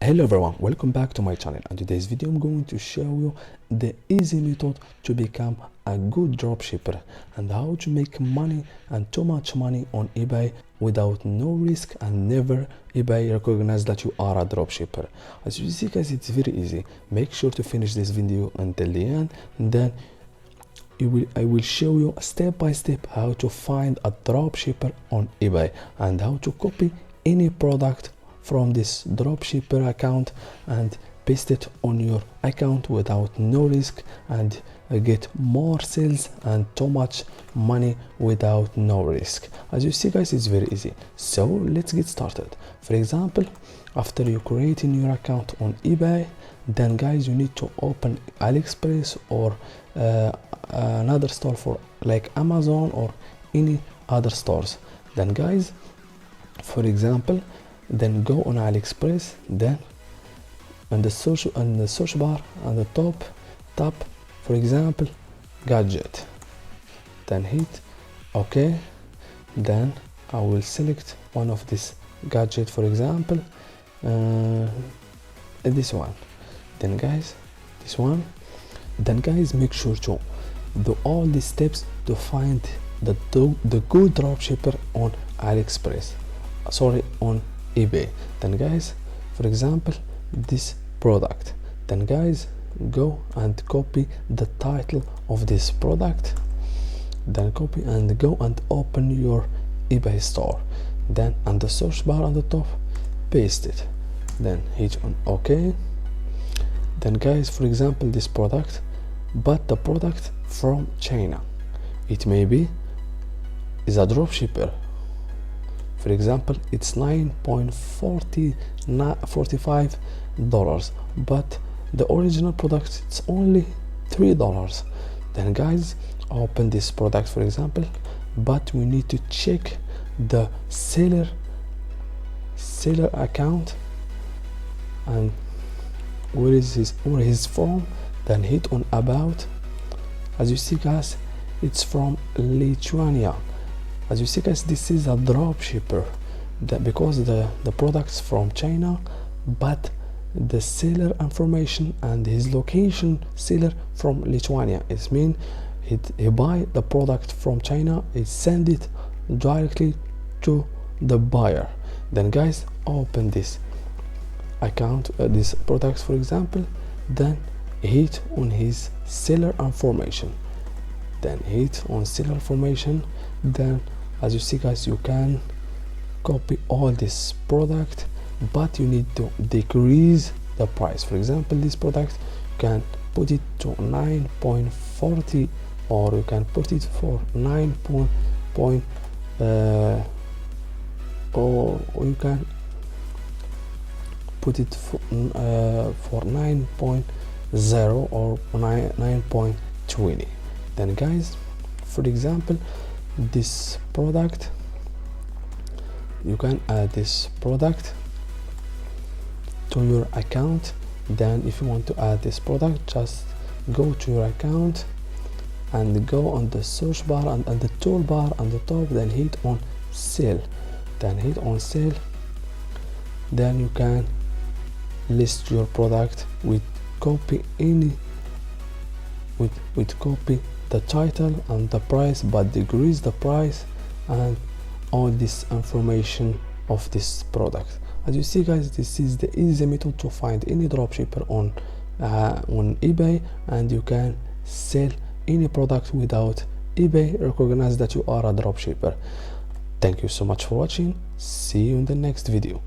Hello everyone, welcome back to my channel. In today's video I'm going to show you the easy method to become a good dropshipper and how to make money and too much money on eBay without no risk and never eBay recognize that you are a dropshipper. As you see guys, it's very easy. Make sure to finish this video until the end, and then I will show you step by step how to find a dropshipper on eBay and how to copy any product from this dropshipper account and paste it on your account without no risk and get more sales and too much money without no risk. As you see guys, it's very easy. So let's get started. For example, after you creating your account on eBay, then guys you need to open AliExpress or another store for like Amazon or any other stores. Then guys, for example, then go on AliExpress, then on the search bar on the top tap, for example, gadget, then hit OK. Then I will select one of this gadget, for example this one. Then guys, this one. Then guys, make sure to do all these steps to find the good dropshipper on AliExpress, on eBay. Then guys, for example, this product, then guys go and copy the title of this product, then copy and go and open your eBay store, then on the search bar on the top paste it, then hit on OK. Then guys, for example, this product, but the product from China, it may be is a dropshipper. For example, it's $9.45, but the original product it's only $3. Then guys, open this product, for example, but we need to check the seller account and where he's from. Then hit on about. As you see guys, it's from Lithuania. As you see guys, this is a dropshipper because the products from China, but the seller information and his location seller from Lithuania. It means he buy the product from China, he send it directly to the buyer. Then guys, open this account, this products, for example, then hit on his seller information, then hit on seller information. Then as you see guys, you can copy all this product, but you need to decrease the price. For example, this product you can put it to 9.40, or you can put it for 9 or you can put it for 9.0 or 9.20. Then guys, for example, this product, you can add this product to your account. Then if you want to add this product, just go to your account and go on the search bar and the toolbar on the top, then hit on sell, then hit on sell. Then you can list your product with copy copy the title and the price, but decrease the price and all this information of this product. As you see guys, this is the easy method to find any dropshipper on eBay, and you can sell any product without eBay recognize that you are a dropshipper. Thank you so much for watching. See you in the next video.